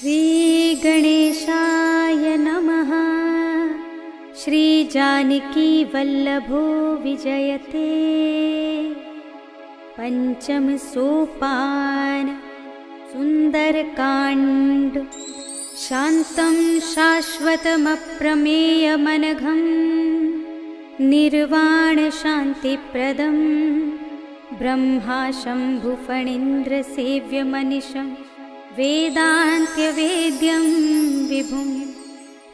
श्रीगणेशाय नमः। श्रीजानकीवल्लभो विजयते। पंचम सोपान सुंदरकांड। शान्तं शाश्वतमप्रमेयमनघं निर्वाणशान्तिप्रदं ब्रह्मा शम्भुफणीन्द्रसेव्यमनिशं वेदान्त्यवेद्यं विभुं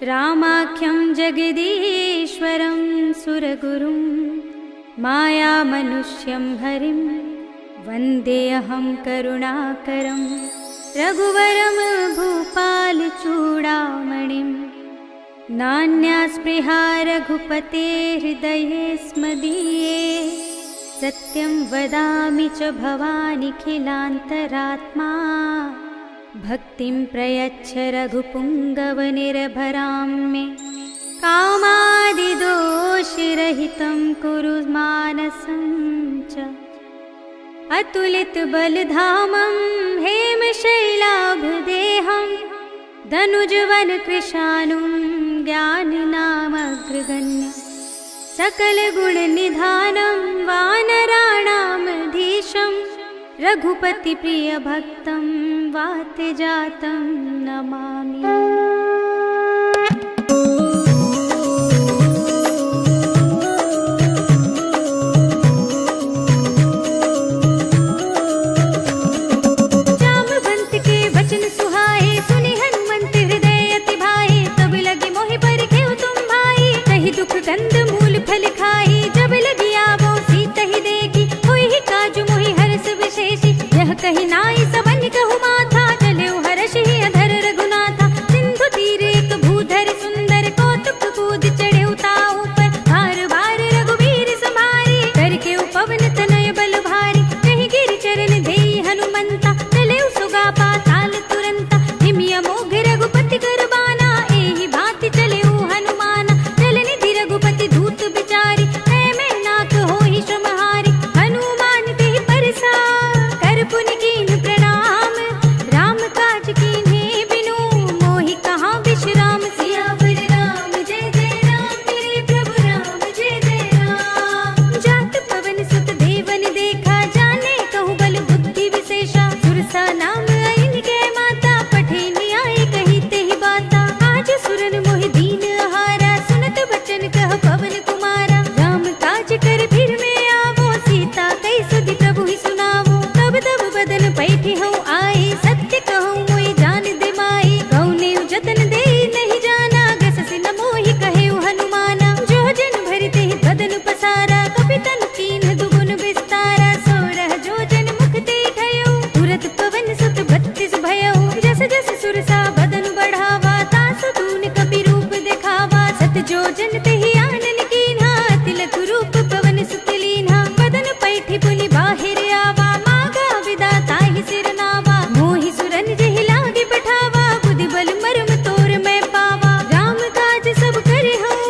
रामाख्यं जगदीश्वरं सुरगुरुं मायामनुष्यं हरिं वन्देऽहं करुणाकरं रघुवरं भूपालचूडामणिं। नान्यास्पृहा रघुपते हृदये स्मदीये। सत्यं वदामि च भवानिखिलान्तरात्मा। भक्तिं प्रयच्छ रघुपुङ्गवनिर्भरां मे। कामादिदोषरहितं कुरु मानसं च। अतुलितबलधामं हेमशैलाभदेहं धनुजवनकृशानुं ज्ञानिनामग्रगण्यं सकलगुणनिधानं वानराणामधीशं रघुपतिप्रियभक्तं वातजातं नमामि। कंद मूल फल खाई जब लगी आवो सीत ही देखी। होई ही काजु मोहि हरस विशेषी। यह कही नाई सबन कहु माथा। चले हर्ष ही अधर रघुनाथा। सिंधु तीर एक भूधर सुंदर कौतुक कूद चढ़े ताऊ पर। बार बार रघुवीर संभारी करके उपवन तनय बल भारी। कहीं गिरि चरण देई हनुमंता। चले सुगा पाताल तुरंता। हिमिया मोघ रघुपति करबाना। एहि भांति चले हनुमाना। रघुपति दूत बिचारी मैं नाक हो ही श्रमहारी। हनुमान ते परसा कर पुनि कीन प्रणाम। राम काज कीन्हे बिनु मोहि कहाँ विश्राम। सियावर राम जय जय राम मेरे प्रभु राम जय जय राम। जात पवन सुत देवन देखा जाने कहु बल बुद्धि विशेषा। सुरसा नाम इनके माता पठे न्याय कही ते ही बाता। आज सुरन मोहि दीन आहारा सुनत बचन कह पवन कुमारा। राम काज कर फिर में आवो सीता कई सुधि प्रभु ही सुनावो। तब तब बदन पैठी हूँ आई सत्य कहूँ मोई जान दे माई। गौने जतन दे नहीं जाना गस से न मोहि कहे हनुमाना। जो जन भरते ही बदन पसारा कपितन कीन दुगुन विस्तारा। सोरह जो जन मुख ते ठयो तुरत पवन सुत 32 भयो। जस जस सुरसा बदन बढ़ावा तासु दून कपि रूप दिखावा। सत जो जन ते ही आनन कीन्हा तिलक रूप पवन सुत लीन्हा। बदन पैठी पुनि बाहिर आवा मागा विदा ताहि सिर नावा। मोहि सुरन जहि लागे पठावा बुद्धि बल मर्म तोर मैं पावा। राम काज सब करे हूँ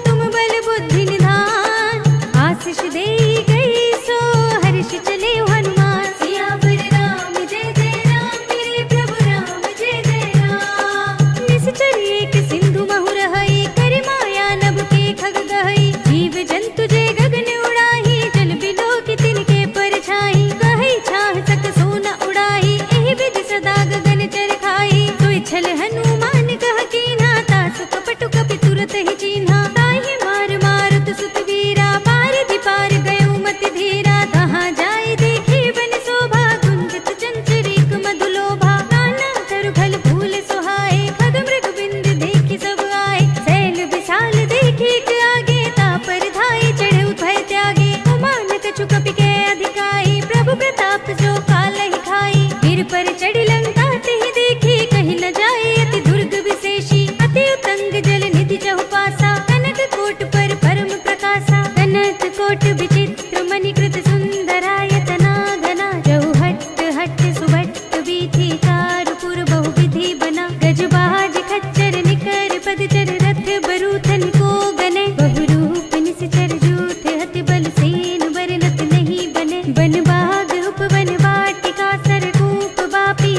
तुम बल बुद्धि निधान। आशीष दे गई सो हर्ष चले हनुमान। सियावर राम जय जय राम मेरे प्रभु राम जय जय राम। निश्चर एक सिंधु महु रहई कर माया नभ के खग गहई। जीव जंतु जे गगन उड़ाही जल बिलो की तिनके परछाई। कहई छाह सक सोना उड़ाही एहि विधि सदा गगन चर खाई। सोई छल हनुमान कह कीन्हा तासु कपटु कपि तुरत ही चीन्हा। ताहि मार मारुत सुत वीरा पारधि पार गयो मति धीरा। तहाँ जाय देखी बन शोभा गुंजित चंचरीक मधुलोभा। नाना तरु फल फूल सुहाए खग मृग बिंद देखी सब आए। सैल विशाल देखी आगे तापर धाई चढ़े भय त्यागे। उमान कछु कपि के अधिकाई प्रभु प्रताप जो काल ही खाई। गिर पर चढ़ लंका ते ही देखी कहीं न जाए अति दुर्ग विशेषी। अति उतंग जल निधि चहु पासा कनक कोट पर परम प्रकाशा। कनक कोट विचित्र मणिकृत सुंदरायतना घना। जहु हट्ट हट्ट सुभट्ट बीथी कारपुर बहु विधि बना। गजबाज खच्चर निकर पदचर रथ बरूथन को गने। बहुरूप निश्चर जूथ हति बल सेन बरनत नहीं बने। बन बाग उपवन वाटिका सरकूप बापी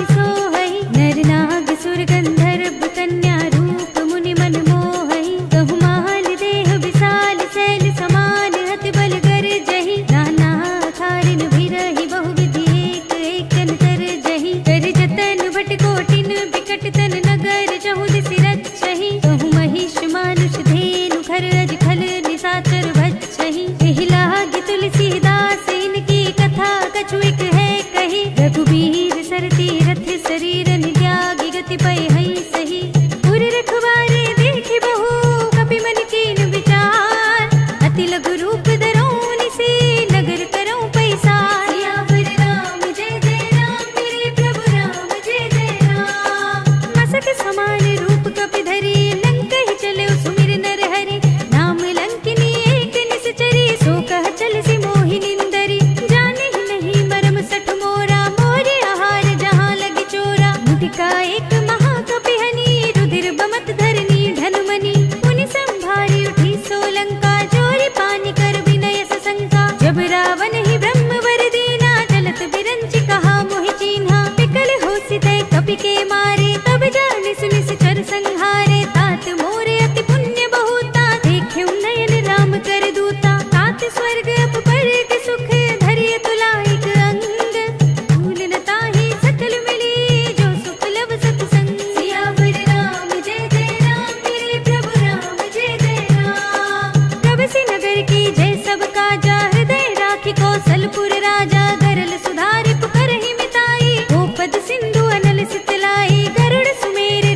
निकटन नगर जहु दिसि रचहि तहु महिष मानुष धेनु खर अज खल निशाचर भक्षहि एहि लागी तुलसीदास इनकी कथा कछु एक है कही रघुबीर सरती रथ शरीर त्यागी गति पय हई सही पुर रखवारे देखि बहु कपि मन कीन विचार अति लघु रूप धरौनि से नगर करौं पैसार सियावर राम जय जय राम मेरे प्रभु राम जय जय राम मसक समान रूप कपि धरि लंक ही चले सुमिर नर हरि नाम लंकिनी एक निश्चरी सो कह चल सि मोहि निंदरी जाने ही नहीं मरम सठ मोरा मोरे आहार जहाँ लगी चोरा मुटिका एक महाकपि हनि रुधिर बमत धरनी धनुमनि मुनि संभारी उठी सोलंका जोरी पानी कर विनय सशंका जब रावण ही ब्रह्म वर दीना चलत बिरंचि कहा मोहि चीन्हा पिकल होसि तय कपि के मारे तब जानि सुनि सिचर संहारे तात मोरे अति पुण्य बहुता देखे नयन राम कर दूता तात स्वर्ग अप पर के सुख धरिय तुलाइक अंग भूल न ताहि सकल मिली जो सुख लब सतसंग सियावर राम जय जय राम मेरे प्रभु राम जय जय राम प्रभु नगर की जय सब काजा हृदय राखी कौशलपुर राजा गरल सुधारि पुकर ही मिताई गोपद सिंधु अनल सितलाई गरुड़ सुमेर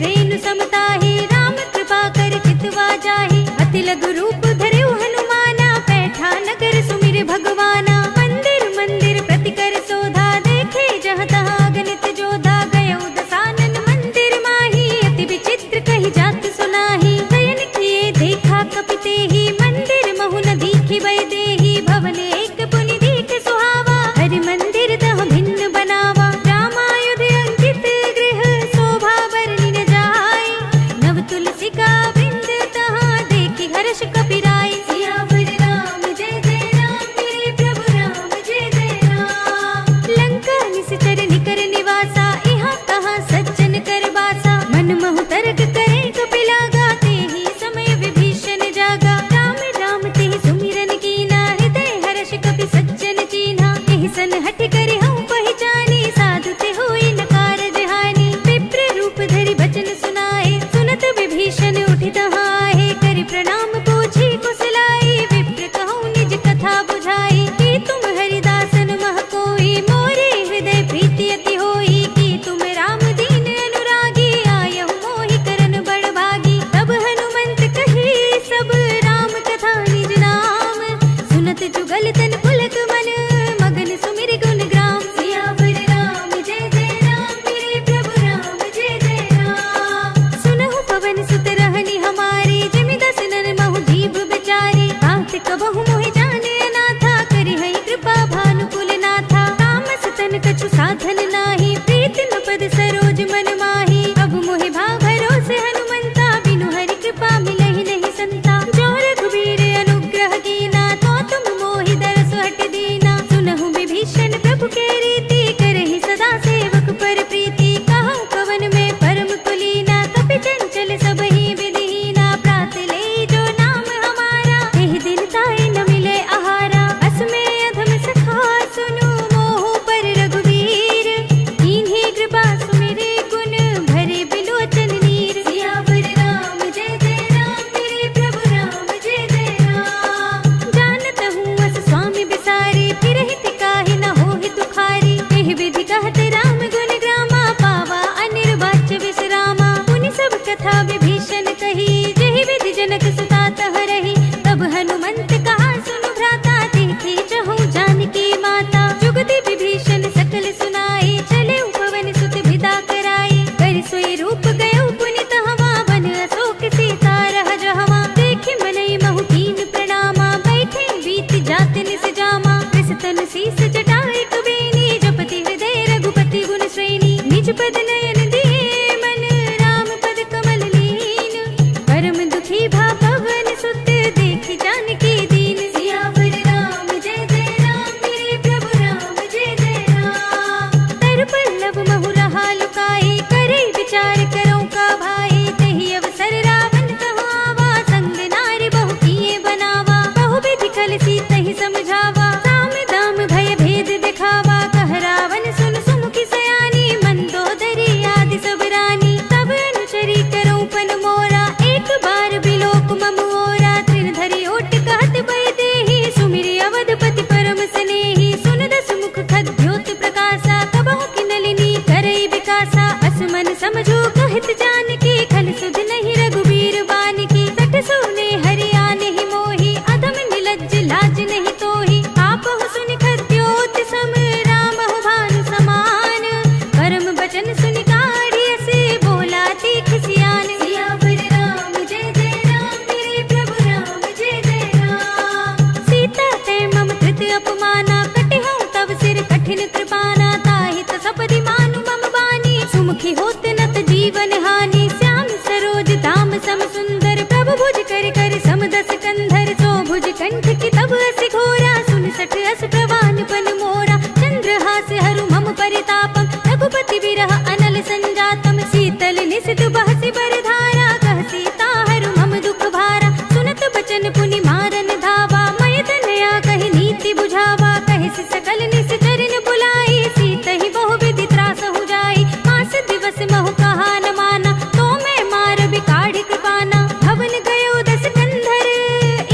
बस मन समझो कहत जानकी, खल सुध नहीं रघुबीर बानकी। सठ सोने हरियाणे ही मोही, अधम निलज्ज लाज नहीं तोही। आपहु सुनि खद्योत सम, राम हो भानु समान। परम बचन सुनि काढ़ियस, बोला तीख सियान। सियावर राम जय जय राम, मेरे प्रभु राम जय जय राम। सीता ते मम कृत अपमाना, कटिहउँ तब सिर कठिन कृपाना। ताहि त सपदि मानु मम बानी, सुमुखी होत नत जीवन हानि। श्याम सरोज धाम सम सुंदर, प्रभु भुज कर कर सम दस कंधर। सो भुज कंठ की तब अस घोरा, सुन सठ अस प्रवान पन मोरा। चंद्रहास हरु मम परितापम, रघुपति बिरह अनल संजातम। शीतल निसित बहसि बरधारा, कह सीता हरु मम दुख भारा। सुनत बचन पुनि मारन धावा, मय तनया कहि नीति बुझावा। कहिस सकल निश्चरन बुलाई, सीतहि बहु विधि त्रासहु जाई। मास दिवस महु कहा न माना, तो मैं मार बिकाढ़ कृपाना। भवन गयो दस कंधर,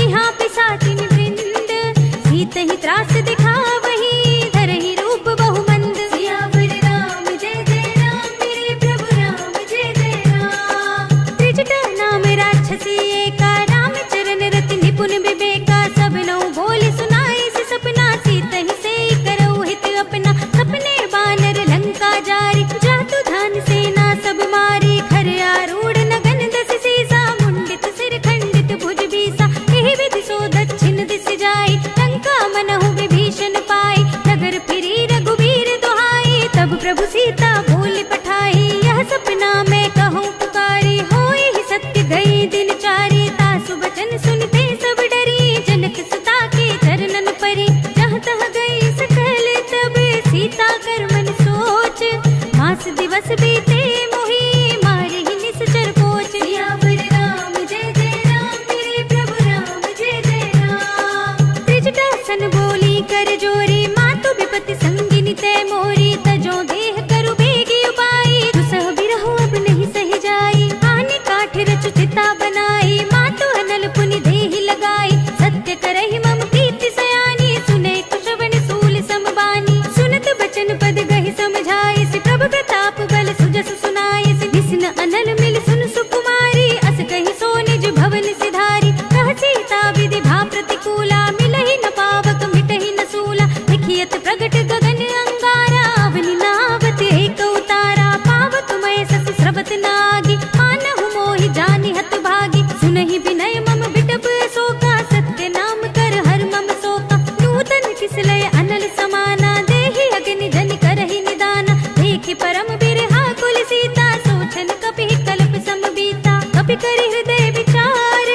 इहाँ पिशाचिन वृंद। सीतहि त्रास दिखावही, धरहि रूप बहु मंद। सियावर राम जय जय राम, मेरे प्रभु राम जय जय राम। त्रिजटा नाम राक्षसी एका, राम चरण रति निपुण विवेका। सब नौ बोले सुनाई से सपना, सीतहि से करऊ हित अपना। सपने बानर लंका जारी, जातु धान सेना सब मारी। खर आरूढ़ नगन दस सीसा, मुंडित सिर खंडित भुज बीसा। एहि विधि सो दक्षिण दिस जाई, लंका मनहु विभीषण पाई। नगर फिरी रघुबीर दुहाई, तब प्रभु सीता बोल पठाई। यह सपना मैं कहूँ पुकारी, होए ही सत्य गई दिन चारी। तासु बचन सुनते सब डरी, जनक सुता के चरणन परी। जहाँ तहाँ गई सकल तब, सीता कर मन सोच। मास दिवस बीते मोही, मारे ही निश्चर कोच। सियावर राम जय जय राम, मेरे प्रभु राम जय जय राम। त्रिजटा सन बोली कर जोरी, मातु विपति संगिनी तै मोरी। तजो देह करु बेगी उपाई, दुसह बिरहु अब नहीं सही जाई। आने काठ रचु चिता बनाई, मातु अनल पुनि देहि लगाई। सत्य करहि मम प्रीति सयानी, सुने कुशवन सूल समबानी। सुनत बचन पद गहि समझाई, सि प्रभु प्रताप बल सुजस सुनाई। सि निस्न अनल मिल सुन सुकुमारी, अस कहि सो निज भवन सिधारी। कह सीता विधि भा प्रतिकूला, मिलहि न पावक मिटहि न सूला। लिखियत प्रगट गगन अंगारा, अवनि नावत एक उतारा। पावक मय सस स्रवत नागी, मानहु मोहि जानि हत भागी। सुनहि विनय मम बिटप शोका, सत्य नाम कर हर मम शोका। नूतन किसलय अनल समाना, देहि अग्नि जनि करहि निदाना। देखि परम बिरहा कुल सीता, सोचन कपिहि कल्प सम बीता। कपि करि हृदय विचार,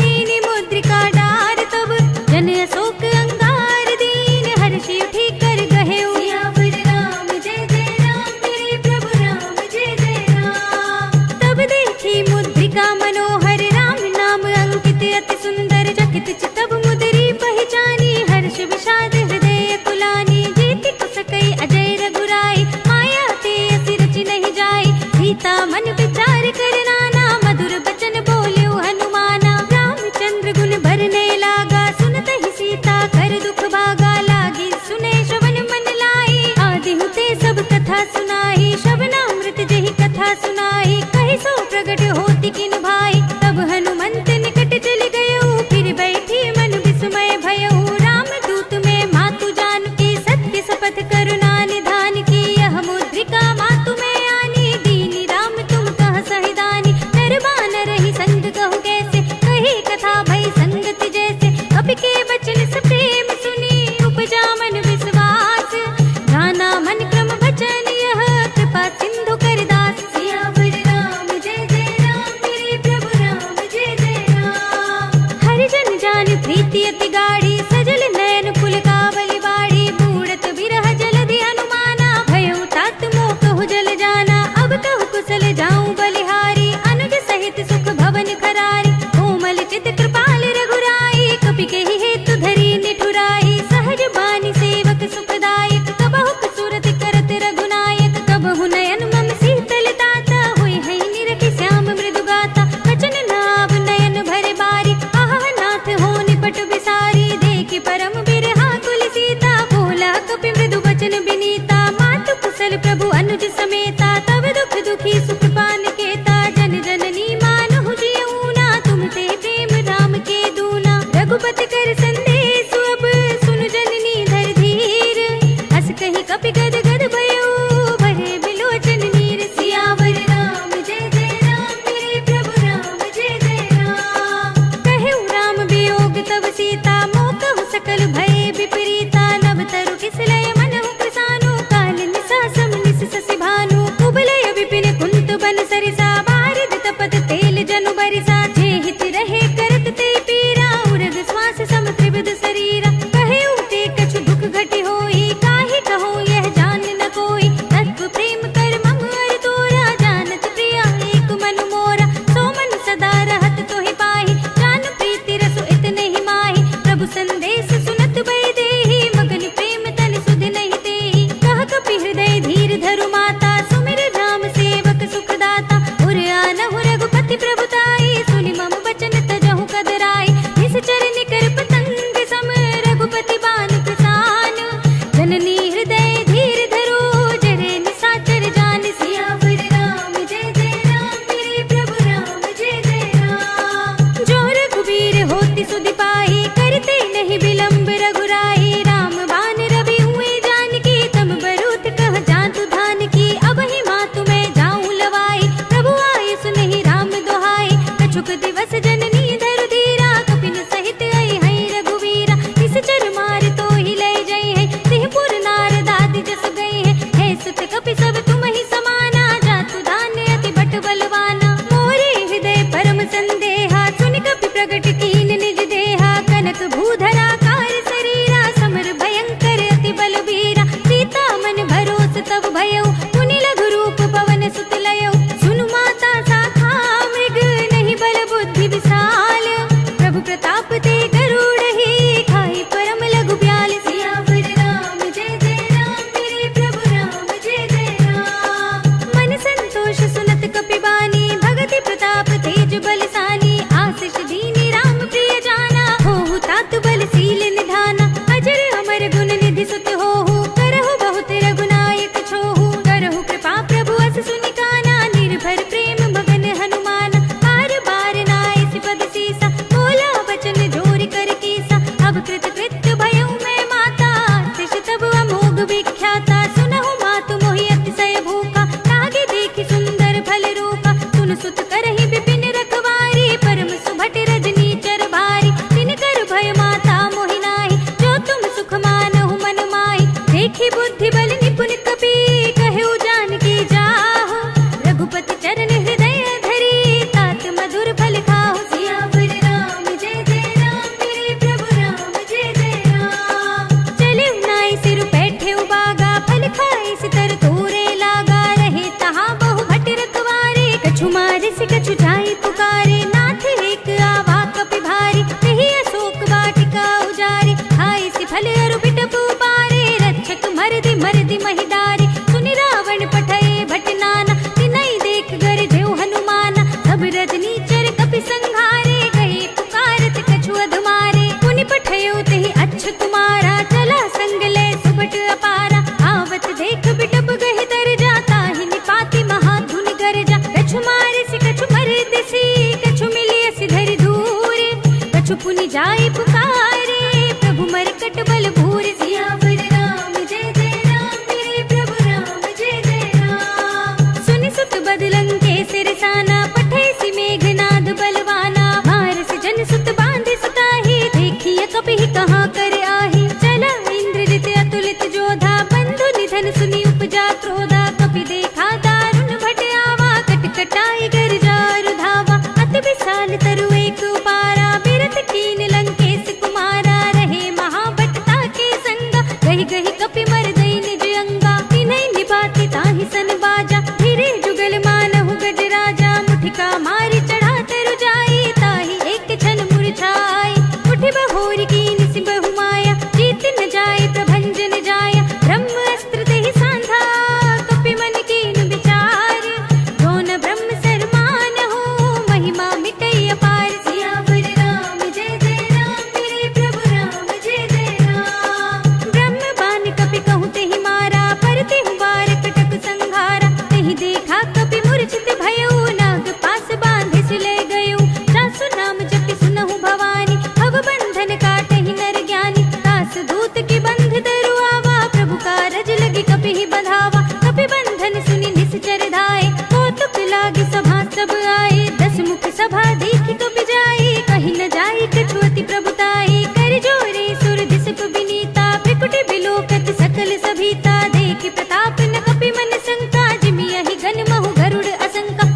दीनि मुद्रिका डार। तब जन अशोक अंगार, दीन हर्षि उठि कर गहेउ। सियावर राम जय जय राम, मेरे प्रभु राम जय जय राम। तब देखी मुद्रिका मनोहर, राम नाम अंकित अति सुंदर। चकित चितब मुदरी पहचानी, हर्ष विषाद हृदय कुलानी। जीति कुसकई अजय रघुराई, माया ते असि रचि नहीं जाई। सीता मन विचार कर नाना, मधुर बचन बोल्यो हनुमाना। रामचंद्र गुण भरने लागा, सुनत ही सीता कर दुख भागा। लागी सुने श्रवण मन लाई, आदि हुते सब कथा सुनाई। श्रवणामृत जेहि कथा सुनाई, कहि सो प्रगट होति किन भाई। तब हनुमंत निकट चलि गयो, फिर बैठी मन विस्मय भयउ। राम दूत में मातु जानकी, सत्य शपथ करुणा निधान की। यह मुद्रिका मातु में आनी, दीनी राम तुम कह सहिदानी। नर बानर ही संग कहु कैसे, कही कथा भई संगति जैसे। कपि के बचन स प्रेम सुनी, उपजा मन विश्वास। गाना मन क्रम बचन यह, कृपा सिंधु कर दास। सियावर राम जय जय राम, मेरे प्रभु राम जय जय राम। हरि जन जान प्रीति अति गाढ़ी, सजल नयन पुलकावली बाड़ी। बूढ़त बिरह जलधि अनुमाना, भयउ तात मोह कहु जल जाना। अब कहु कुशल जाऊं बलिहारी, अनुज सहित सुख भवन खरारी। कोमल चित कृपाल रघुराई, कपि केहि हेतु धरी निठुराई। सहज बानी सेवक सुखदायक, कबहु सुरत करत रघुनायक। कबहु नयन मम शीतल ताता, होय है निरखि श्याम मृदु गाता। बचन नाव नयन भरे बारी, आहा नाथ हो निपट बिसारी। देखि परम बिरहा कुल सीता, बोला कपि मृदु बचन बिनीता। मातु कुशल प्रभु अनुज समेता, तब दुख दुख बन सरिसा बारिद तपत तेल जनु बरिसा जे हित रहे करत ते पीरा उरग श्वास सम त्रिविध शरीरा कहे उते कछु दुख घटी होई काहे कहो यह जान न कोई तत्व प्रेम कर मम अर तोरा जानत प्रिया एक मन मोरा सो मन सदा रहत तोहि पाहि जान प्रीति रसु इतने ही माहि प्रभु संदेश सुनत भय देहि मगन प्रेम तन सुध नहीं तेहि कह कपि हृदय धीर धरु माता सुमिर राम सेवक सुखदाता उर आनहु रघुपति प्रभुताई सुनि मम बचन तजहु कदराई निश्चर निकर पतंग सम रघुपति बान किसान जननी हृदय धीर धरो जरे निसाचर जान सियावर राम जय जय राम मेरे प्रभु राम जय जय राम जो रघुबीर होति सुधि पाहि करते नहीं विलंब रघुराई राम बान रवि हुए जानकी तम बरूथ कह जातु धान की अब ही मातु मैं जाऊं लवाई प्रभु आये सुनहि राम दोहाई कछुक दिवस जननी धरु धीरा कपिन सहित आई है रघुवीरा निश्चर मार तो ही ले जई है सिंहपुर नारद आदि जस गई है सुत कपि सब तुम ही समाना जातु धान्य अति बट बलवाना मोरे हृदय परम संदेहा सुनि कपि प्रगट कीन निज देहा कनक भूधरा कार शरीरा समर भयंकर अति बलबीरा सीता मन भरोस तब भयउ पुनि लघु रूप पवन सुत लयउ सुनु माता साखा मृग नहीं बल बुद्धि विशाल प्रभु प्रताप ते गरुड़ ही खाई परम लघु ब्याल सियावर राम जय जय राम मेरे प्रभु राम जय जय राम मन संतोष सुनत कपि बानी भगति प्रताप तेज बलसानी आशीष दीनी राम प्रिय जाना होहु तात बलशील निधाना अजर अमर गुण निधि सुत होहु करहु बहुत रघुनायक छोहु करहु कृपा प्रभु अस सुनि काना निर्भर प्रेम मगन हनुमान बार बार नाय सिपद सीसा बोला बचन जोरि कर कीसा अब कृत कृत्य भयउ मैं माता तिश तब अमोघ विख्याता सुनहु मातु मोहि अतिशय भूखा लागे देखि सुंदर फल रूपा सुन सुत करहि विपिन रखवारी परम सुभट रजनी चर भारी तिन कर भय माता मोहि नाहि जो तुम सुख मानहु मन माहि देखि बुद्धि बल निपुण कपि कहु जानकी जाहु रघुपति चरण हृदय धरी तात मधुर फल खाहु सियावर राम जय जय राम मेरे प्रभु राम जय जय राम चले नाई सिर बैठे बागा फल खाए सितर तोरे लागा रहे तहाँ बहु भट रखवारे कछु मारे से कछु जाई पुकारे नाथ एक आवा कपि भारी कही अशोक वाटिका उजारे खाए से फल अरु बिटप पारे रक्षक मरदि महिदारी सुनि रावण पठये भट नाना तिनहि देख गर जेउ हनुमाना सब रजनी चर कपि संघारे गए पुकारत कछु अधमारे पुनि पठयो तेहि अच्छ कुमारा चला संग ले सुबट अपारा आवत देख बिटप गहि दर जाता ही निपाति महाधुनि गरजा कछु मारे से कछु मरद सी कछु मिलिय सिधरि दूरे कछु पुनि जाय पुकारे प्रभु मरकट बल भूर सियावर राम जय जय राम मेरे प्रभु राम जय जय राम सुनि सुत बदलंग के सिरसाना पठे सि मेघनाद बलवाना मारस जन सुत बांधे सुताही देखिए कपि कहाँ कर आही चला इंद्रजित अतुलित जोधा बंधु निधन सुनि उपजा क्रोधा कपि देखा दारुण भट आवा कट कटाई गर जारु धावा अति विशाल तरु एक उपारा बिरत कीन लंकेश कुमारा रहे महाभटता के संगा गहि गहि कपि मर दई निज अंगा तिन्हि निपाति ताहि सन बाजा धीरे जुगल मानहु गज राजा मुठिका मारी चढ़ा तरु जाई ताहि एक क्षण मुरझाई उठि बहोरी कीन सि बहु माया जीत न जाय प्रभंजन जाया ब्रह्म अस्त्र तेहि सांधा कपि मन कीन विचार जो न ब्रह्म सरमान हो महिमा मिटई अपार सियावर राम जय जय राम मेरे प्रभु राम जय जय राम ब्रह्म बान कपि कहु तेहि मारा पर तेहु बार कटक संघारा तेहि देखा कपि मूर्छित भयउ नाग पास बांधे से ले गयउ सासु नाम जपि सुनहु भवानी भव बंधन काटहि नर ज्ञानी दास दूत की बंध दरु आवा प्रभु कारज लगी कपि ही बंधावा कपि बंधन सुनि निश्चर धाय कौतुक लागी सभा सब आए दस मुख सभा देखि कपि जाई कहि न जाई कछु अति प्रभुताई कर जोरे सुर दिसप विनीता बिकुट बिलोकत सकल सभीता देखि प्रताप न कपि मन शंका जिमियहि गन महु गरुड़ असंका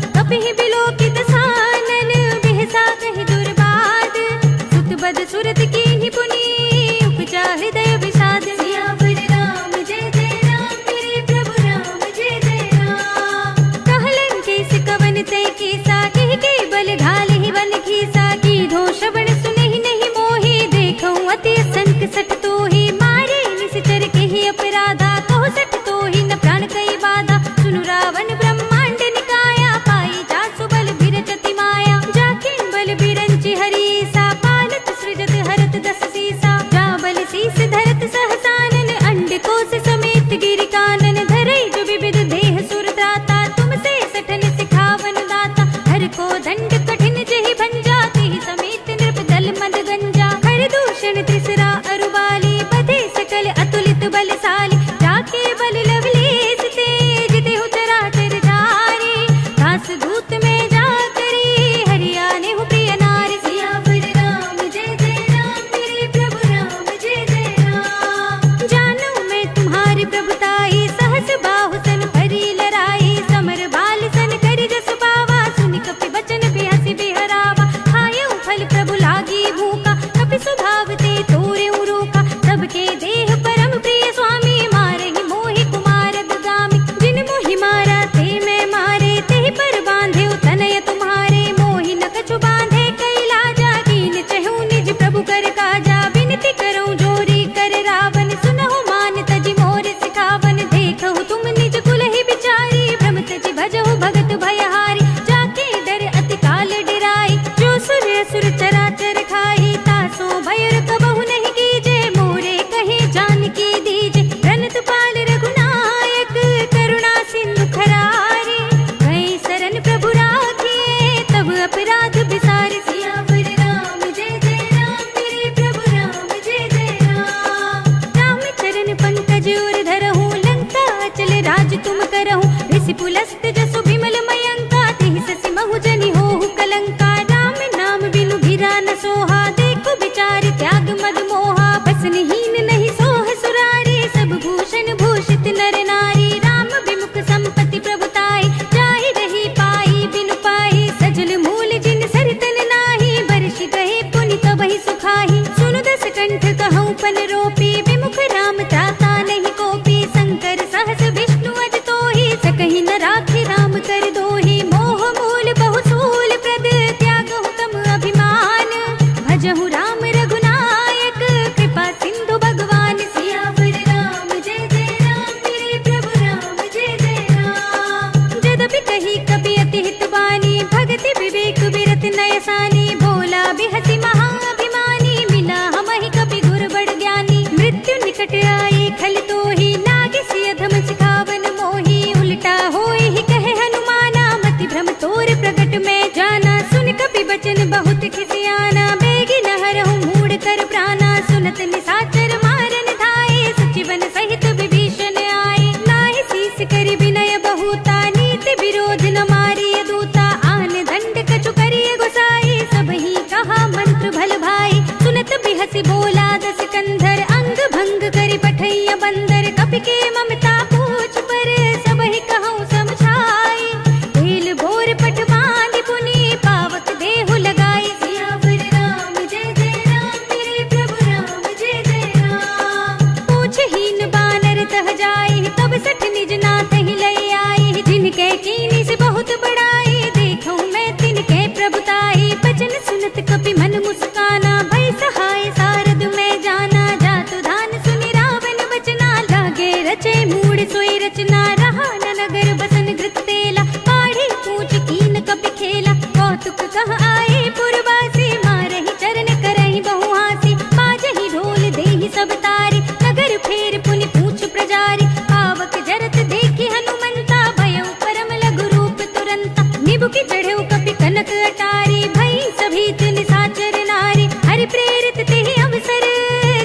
कौतुक कह आए पुरवासी, मारहि चरण करहि बहुहासी। बाजहि ढोल देहि सब तारी, नगर फेर पुनि पूछ प्रजारी। आवक जरत देखि हनुमंता, भयउ परम लघु रूप तुरंता। निबुकि चढ़ेउ कपि कनक अटारी, भई सभीत निशाचर नारी। हरि प्रेरित तेहि अवसर,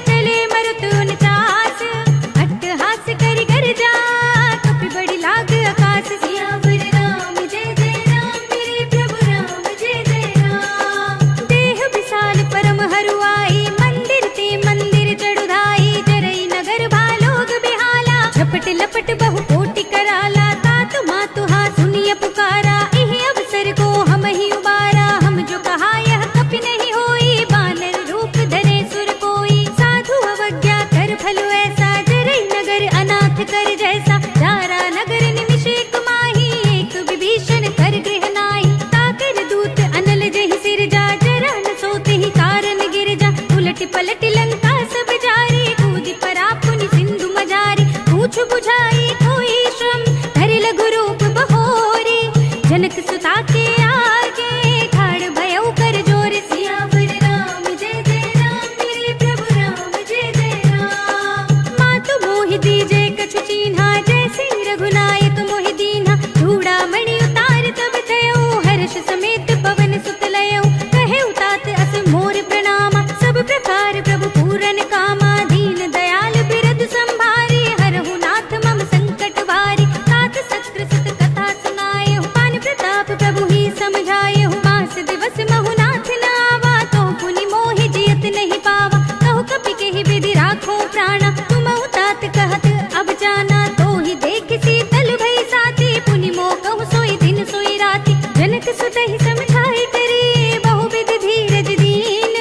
चले मरुत उनचास। अट्टहास करि गर्जा, कपि बड़ी लाग आकाश। सियावर राम जय जय राम, मेरे प्रभु राम जय जय राम। देह विशाल परम हरुआई, मंदिर ते मंदिर चढ़ुधाई। जरई नगर भालोग बिहाला, झपट लपट बहु कोटि कराला। तातु मातु हा सुनिय पुकारा, इहि अवसर को हम ही उबारा। हम जो कहा यह कपि नहीं होई, बानर रूप धरे सुर कोई। साधु अवज्ञा कर फल ऐसा, जरई नगर अनाथ कर जैसा। जारा नगर निमिष एक माही, एक विभीषण कर गृह नाहि। ताकर दूत अनल जहि सिर जा, जरा न सोते ही कारण गिर जा। उलट पलट लंका सब जारी, कूदि परा पुनि सिंधु मजारी। पूछ बुझाई कोई श्रम, धरि लघु रूप बहोरी। जनक सुता के आगे, ठाड़ भयउ कर जोर। सियावर राम जय जय राम, मेरे प्रभु राम जय जय राम। मातु मोहि दीजे कछु चीन्हा, जैसे रघुनायक मोहि दीन्हा। चूड़ामणि उतार तब थयउ, हर्ष समेत पवन सुत लयउ। कहेउ तात अस मोर प्रणामा, सब प्रकार प्रभु पूरन कामा। दीन दयाल बिरद संभारी, हरहु नाथ मम संकट भारी। तात सत्र सुत कथा सुनाएहु, पान प्रताप प्रभु ही समझाएहु। मास दिवस महु नाथ न आवा, तो पुनि मोहि जियत नहीं पावा। कहु कपि केहि विधि राखो प्राणा, तुमहु तात कहत अब जाना। तो ही देख शीतल भई साथी, पुनि मोह कहु सोई दिन सोई राति। जनक सुत ही समझाई करी, बहुविध धीरज दीन।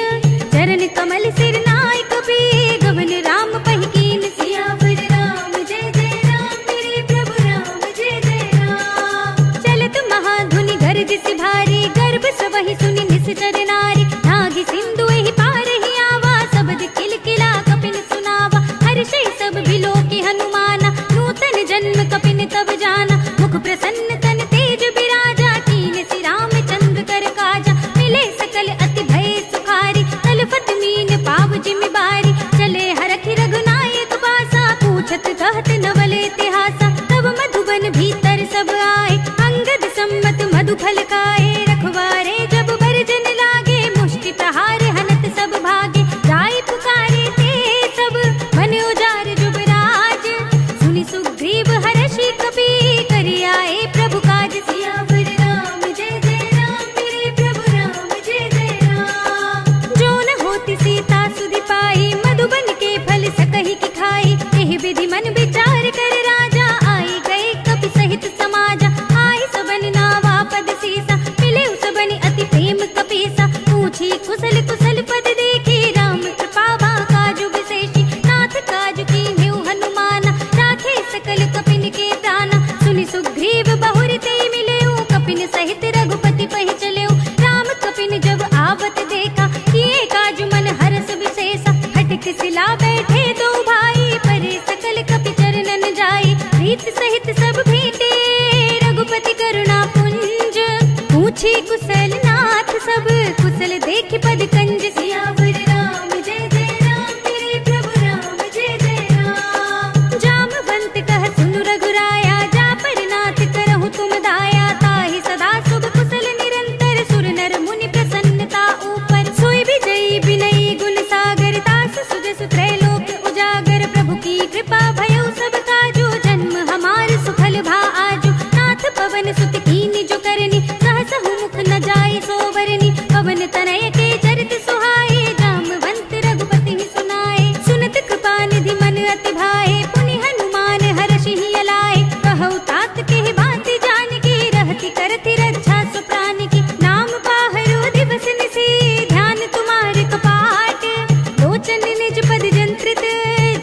चरण कमल सिर नाय कपि, गवन राम पहि कीन। सियावर राम जय जय राम, मेरे प्रभु राम जय जय राम। चलत महाधुनि गरज सि भारी, गर्भ सबहि सुनि निश्चर नारी। नागी सिंधु एहि पार ही आवा, सबद किलकिला कपिन सुनावा। हर्षै सब बिलोकि हनुमाना, नूतन जन्म कपिन तब जाना। मुख प्रसन्न तन तेज बिराजा, कीन सि रामचंद्र कर काजा। मिले सकल अति भय सुखारी, तलफत मीन पाव जिमि बारी। चले हरखि रघुनायक पासा, पूछत कहत नवल इतिहासा। तब मधुबन भीतर सब आए, अंगद सम्मत मधु फल खाए। रखवारे जब भरजन लागे, मुष्टि प्रहार हनत सब भागे। जाय पुकारे ते सब, मन उजार जुबराज। सुनि सुग्रीव हर्षि कपि, करि आए प्रभु काज। सियावर राम जय जय राम, मेरे प्रभु राम जय जय राम। जो न होती सीता सुधि पाई, मधुबन के फल सकहि की खाई। एहि विधि मन विचार कर राजा, आई गए कपि सहित समाजा। आई सबन नावा पद सीसा, मिले सबनि अति प्रेम कपीसा। पूछी कुशल कुशल पद देखी, राम कृपा बा काजु विशेषी। नाथ काजु कीन्हेउ हनुमाना, राखे सकल कपिन के प्राणा। सुनि सुग्रीव बहुर ते मिलेउ, कपिन सहित रघुपति पहि चलेउ। राम कपिन जब आवत देखा, किए काजु मन हरस विशेषा। हटक सिला बैठे दो भाई, परे सकल कपि चरणन जाई। प्रीत सहित सब भेंटे, रघुपति करुणा पुंज। पूछी कुशल नाथ सब, कुशल देख पद कंज। सियावर राम जय जय राम, मेरे प्रभु राम जय जय राम। जामवंत कह सुनु रघुराया, जा पर नाथ करहु तुम दाया। ताहि सदा शुभ कुशल निरंतर, सुर नर मुनि प्रसन्नता ऊपर। सोई विजयी विनयी गुण सागर, तास सुजस त्रैलोक उजागर। प्रभु की कृपा भयउ सब काजू, जन्म हमार सुफल भा आजू। नाथ पवन सुत कीन्हि जो करनी, सहसहु मुख न जाय सोवरनी। पवन तनय के चरित सुहाए, जामवंत रघुपति सुनाए। सुनत कृपा निधि मन अति भाए, पुनि हनुमान हर्षि ही अलाए। कहउ तात केहि बात जानकी, रहति करति रक्षा सु प्राण की। नाम पाहरो दिवस निशि, ध्यान तुम्हारे कपाट। लोचन निज पद जंत्रित,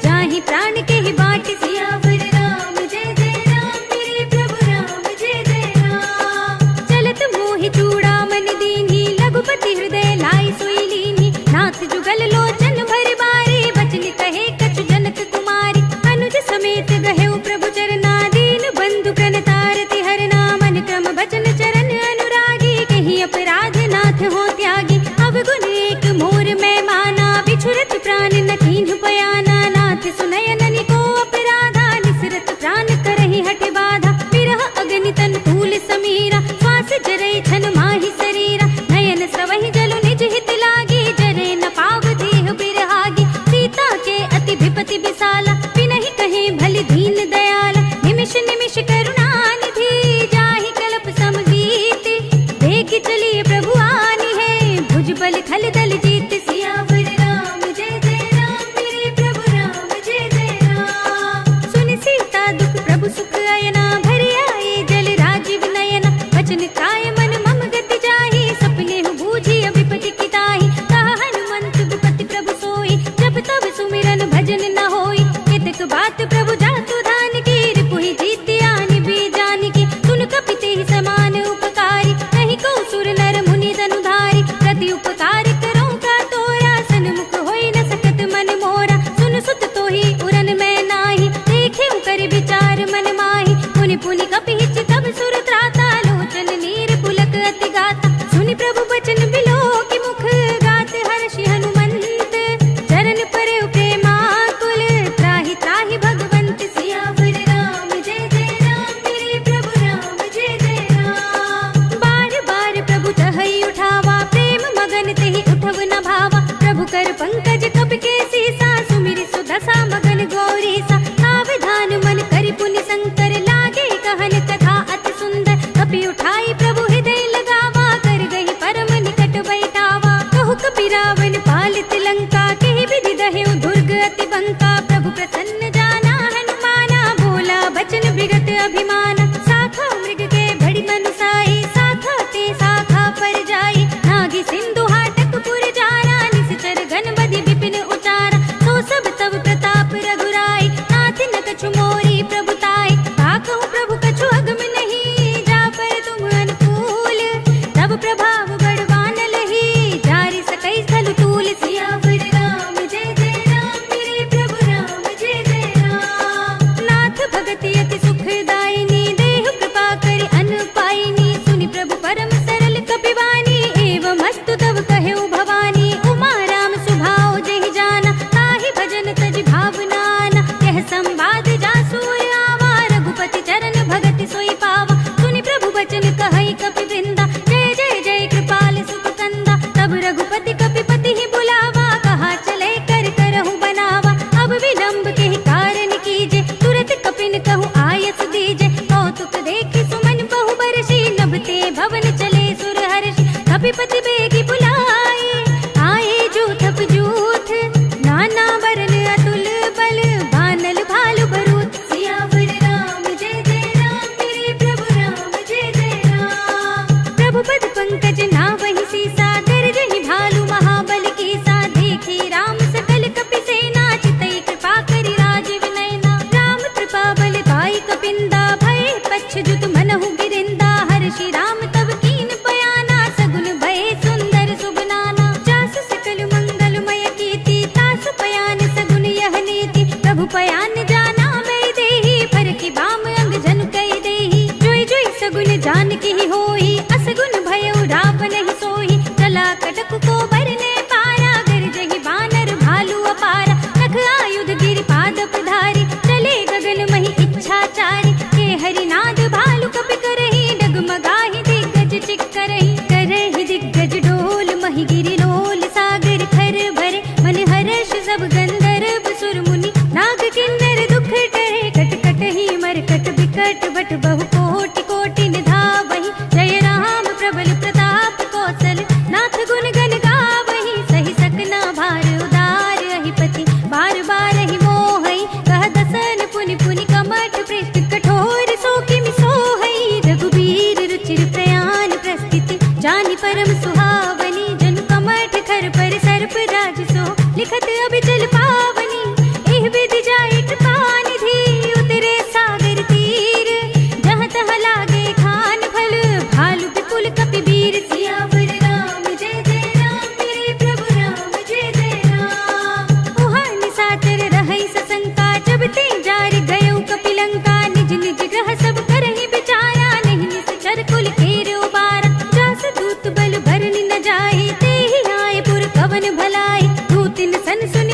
जाहि प्राण केहि बाट। सियावर राम जय जय राम, मेरे प्रभु राम जय जय राम। चलत मोहि चूड़ामणि दीन्हि, रघुपति हृदय लाई सोई लीन्हि। नाथ जुगल लोचन भर बारी, बचन कहे कछु जनक कुमारी। अनुज समेत गहेउ प्रभु चरना, दीन बंधु प्रणतारति हरना। मन क्रम बचन चरण अनुरागी, कहि अपराध दास जरै छन माहि शरीरा, नयन स्रवहि जलु निज हित लागी, जरे न पाव देह बिरहागी। सीता के अति विपति विशाला, बिनहि कहे भली दीन दयाला, निमिष निमिष करुणा निधि, जाहि कल्प समगीति। देख चलिए प्रभु आनी है, भुज बल खल दल जीत। सियावर राम जय जय राम, मेरे प्रभु राम जय जय राम। सुन सीता दुख प्रभु सुख अयना, भरि आए जल राजीव नयना। वचन काय मन मम गति जाहि, सपने हु बूझी विपति की ताहि। कहा हनुमंत विपति प्रभु सोई, जब तब सुमिरन भजन न होई। केतक बात प्रभु जातु धान की, रिपुहि जीति आनि भी जानि की। सुन कपि तेहि समान उपकारी, नहीं को सुर नर मुनि धनुधारी। प्रति उपकार करो का तोरा, सन्मुख होई न सकत मन मोरा। सुन सुत तोहि उरन मैं नाही, देखे कर विचार मन माहि। पुनि पुनि कपि हिच तब सुर त्राता, लोचन नीर पुलक अति गाता। सुनि प्रभु बचन बिलोकि मुख, गात हर्षि हनुमंत। चरण परे प्रेमाकुल, त्राहि त्राहि भगवंत। सियावर राम जय जय राम, मेरे प्रभु राम जय जय राम। बार बार प्रभु चहई उठावा, प्रेम मगन तेहि उठव न भावा। प्रभु कर पंकज कपि के सीसा, सुमिरि सुदशा मगन गौरीसा। सावधान मन करि पुनि शंकर, लागे कहन कथा अति सुंदर। कपि उठाई प्रभु हृदय लगावा, कर गहि परम निकट बैठावा। कहु कपि रावण पालित लंका, केहि विधि दहेउ दुर्ग अति बंका। प्रभु प्रसन्न जाना हनुमाना, बोला बचन विगत अभिमाना। साखा मृग के बड़ी मनुसाई, साखा ते साखा पर जाई। नागी सिंधु हाटक पुर जारा, निश्चर गण बधि विपिन उचारा। तो सब तब प्रताप रघुराई, नाथ न कछु मोरी प्रभुताई। ताकहु प्रभु कछु अगम नहीं, जा पर तुम अनुकूल। तब प्रभाव बड़वान लही, जारि सकई स्थल तूल। सियावर राम जय जय राम, मेरे प्रभु राम जय जय राम। नाथ भगति अति सुखदायिनी, देहु कृपा करि अन पाइनी। सुनि प्रभु परम सरल कपिवानी, एवं अस्तु तब कहेउ भवानी। उमा राम सुभाव जेहि जाना, ताहि भजन तजि भावनाना। यह संवाद जासुर आवा, रघुपति चरण भगति सोई पावा। सुनि प्रभु बचन कहई कपि वृंदा, जय जय जय कृपाल सुख कंदा। तब रघुपति कपिपति ही बुलावा, कहा चले कर करहु बनावा। अब विलंब के ही कारण कीजे, तुरत कपिन कहु आयस दीजे। कौतुक देखि सुमन बहु बरसी, नभते भवन चले सुर हर्षि। कपिपति बेगी बुलाए, आए जूथ जूथ। नाना वरन अतुल बल, बानल भालु बरूथ। सियावर राम जय जय राम, मेरे प्रभु राम जय जय राम। प्रभु पद पंकज नावहि सीसा, गरजहि भालु महाबल कीसा। देखी राम सकल कपि सेना, चितई कृपा करि राजीव नयना। राम कृपा बल पाई कपिंदा, भय पच्छ जुत मनहु गिरिंदा। हर्षि राम तब कीन बयाना, सगुन भय सुंदर सुबनाना। जासु सकल मंगलमय कीर्ति, तासु पयान सगुन यह नीति। प्रभु पयान जाना मैं देहि, पर की बाम अंग जन कई देहि। जोई जोई सगुन जान की होई, असगुन भयउ रावण ही सोई। चला कटक को बरने पारा, गरजहि बानर भालु अपारा। नख आयुध गिरि पाद पधारी, चले गगन महि इच्छाचारी। के हरिनाद भालु कपि करहि, डगमगाहि दिग्गज चिक्करहि। करहि दिग्गज डोल, महि गिरि लोल। सागर खर भरे, मन हर्ष सब गंधर्व सुर मुनि। नाग किन्नर दुख टरे, कट कट ही मरकट बिकट बट बहु कोटि कोटि निधावहि। जय राम प्रबल प्रताप कौशल, नाथ गुण गण गावहि। सहि सकना भार उदार, अहिपति बार बार ही मोहई। कह दसन पुनि पुनि कमठ पृष्ठ, कठोर सो किमि सोहई। रघुबीर रुचिर प्रयाण प्रस्थिति, जानि परम सुहावनी। जनु कमठ खर पर सर्प राज सो, लिखत अभिचल पावनी। एह विधि जाय कृपा निधि, उतरे सागर तीर। जहाँ तहाँ लागे खान फल, भालु विपुल कपि वीर। सियावर राम जय जय राम, मेरे प्रभु राम जय जय राम। उहाँ निशाचर रहै सशंका, जब ते जार गयउ कपि लंका। निज निज ग्रह सब करहि विचारा, नहीं निश्चर कुल केर उबारा। जास दूत बल भरनि न जाहि, तेहि आए पुर कवन भलाई। दूतिन सन सुनि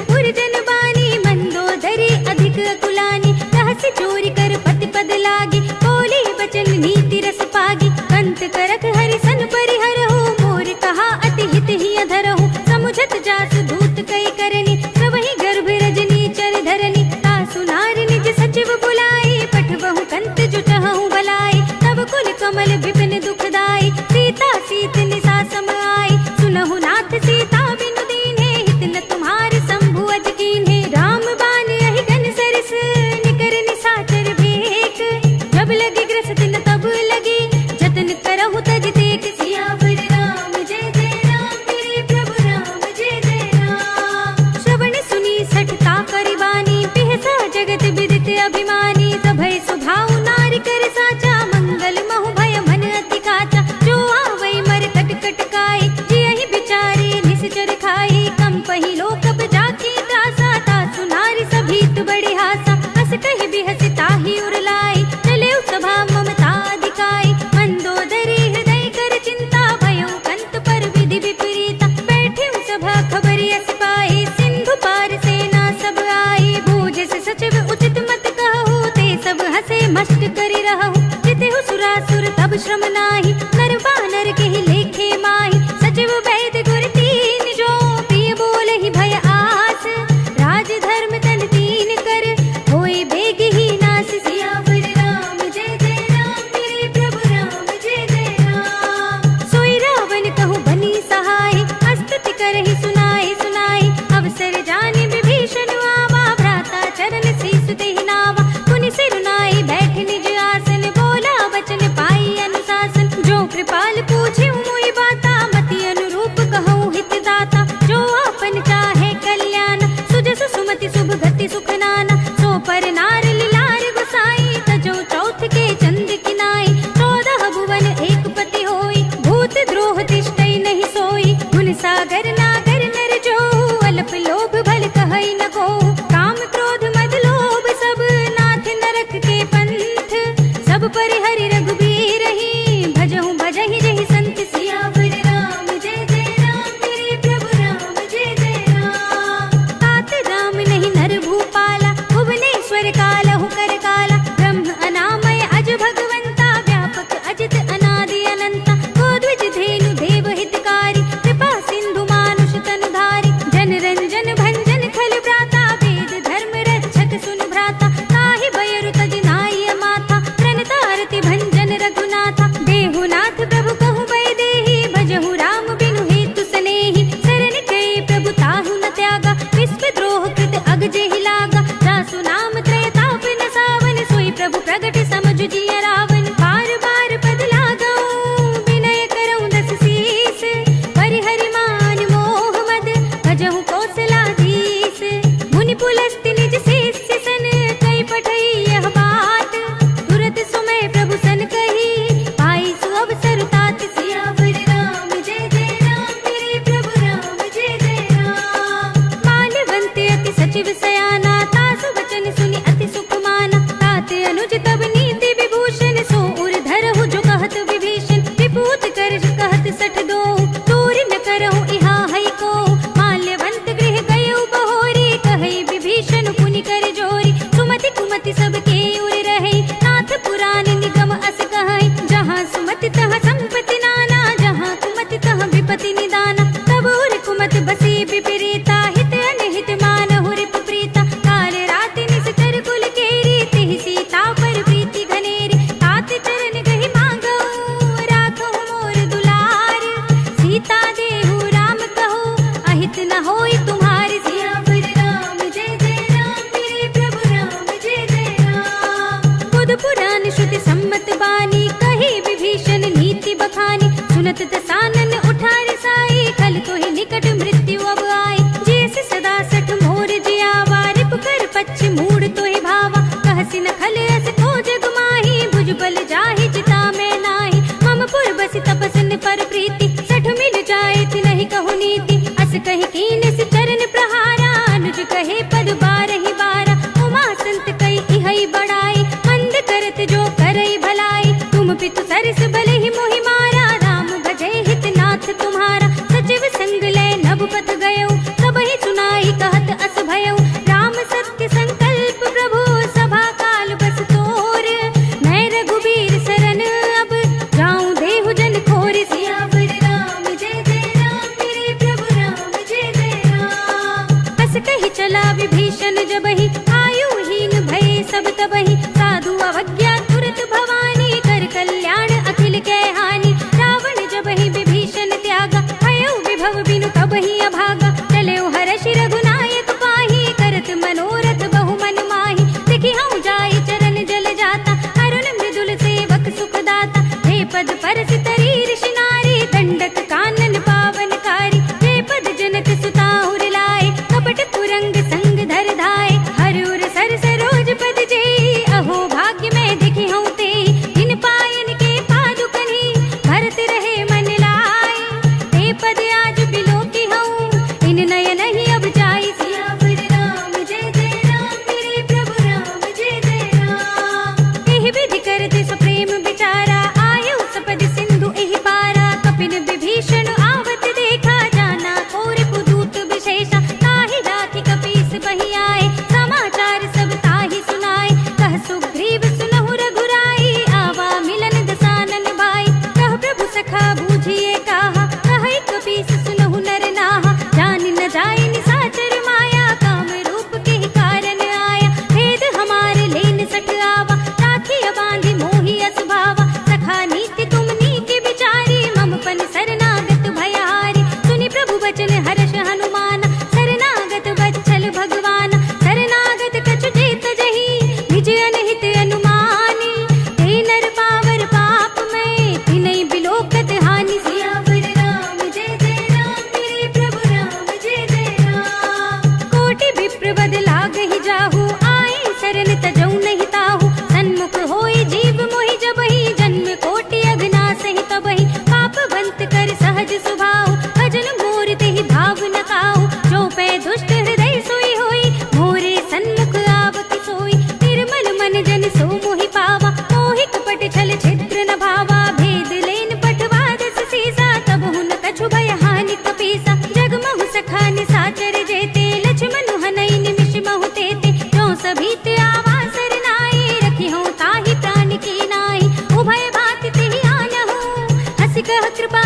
कृपाल पूछे मोई बाता, मति अनुरूप कहूँ हित दाता। जो आपन चाहे कल्याण, सुजस सुमति शुभ गति सुख नाना। सो पर नार लिलार गुसाई, तजो चौथ के चंद किनाई। 14 भुवन एक पति होई, भूत द्रोह तिष्ठई नहीं सोई। गुण सागर नागर नर जो, अल्प लोभ भल कहई न को। काम क्रोध मद लोभ सब, नाथ नरक के पंथ। सब परिहरि रघुबीर ही, भजहु भजहि जहि संत। सियावर राम जय जय राम, मेरे प्रभु राम जय जय राम। तात राम नहीं नर भूपाला, भुवनेश्वर कालहु कर काला। ब्रह्म अनामय अज भगवंता, व्यापक अजित अनादि अनंता। गोद्विज धेनु देव हितकारी, कृपा सिंधु मानुष तनुधारी। जन रंजन भंजन खल भ्राता, वेद धर्म रक्षक सुन भ्राता। ताहि बयरु तज नाय माथा, प्रणतारति भंजन रघुनाथा। देहुनाथ प्रभु कहु बै देहि, भजहु राम बिनु हेतु सनेहि। शरण गए प्रभु ताहु न त्यागा, विश्व द्रोह कृत अग जेहि लागा। जासु नाम त्रय ताप न सावन, सोई प्रभु प्रगट समझ जिय रावण। बार बार पद लागऊं, विनय करऊं दस शीस। परिहरि मान मोह मद, भजहु कौशलाधीश। मुनि पुलस्त्य निज शिष्य सन, कई पठई यह बात। तुरत सुमय प्रभु सन कही, पाई सुअवसर तात। सियावर राम जय जय राम, मेरे प्रभु राम जय जय राम। माल्यवंत अति सचिव सयाना, तासु वचन सुनि अति सुख माना। तात अनुज तब नीति विभूषण, सो उर धरहु जो कहत विभीषण। विभूत कर कहत सठ दो, दूर न करहु इहा हई को। माल्यवंत गृह गयउ बहोरी, कहई विभीषण पुनि कर जोरी। सुमति कुमति सब के उर रहै, नाथ पुराण निगम अस कहै। जहाँ सुमति तहाँ संपत्ति नाना, जहाँ कुमति तहाँ विपत्ति निदाना। तब उर कुमत बसी विपरीता, हित अनहित मानहु रिपु प्रीता। काल राति निश्चर कुल केरी, तिहि सीता पर प्रीति घनेरी। तात चरण गहि मांगऊ, राखहु मोर दुलार। सीता देहु राम कहू, अहित न होई तुम्हारी। सियावर राम जय जय राम, मेरे प्रभु राम जय जय राम। बुध पुराण श्रुति सम्मत बानी, कही विभीषण नीति बखानी। सुनत दसानन उठार साई, खल तोहि निकट मृत्यु अब आई। जैसे सदा सठ मोर जियावा, रिपु कर पच्छ मूढ़ तोहि भावा। कहसि न खल अस को जग माही, भुज बल जाहि जिता मैं नाही। मम पुर बसि तपसन पर प्रीति, सठ मिल जाए थि नहीं कहु नीति। अस कहि कीन सि चरण प्रहारा, अनुज कहे पद बारहि बारा। उमा संत कई इहै बड़ाई, मंद करत जो करई भलाई। तुम पितु सरस भले ही मोहि मारा, राम भजै हित नाथ तुम्हारा। सचिव संग लय नभ पथ गयौ, सबहि सुनाई कहत अस भयौ। राम सत्य संकल्प प्रभु, सभा काल बस तोर। मैं रघुबीर सरन अब, जाऊं देहु जन खोर। सियावर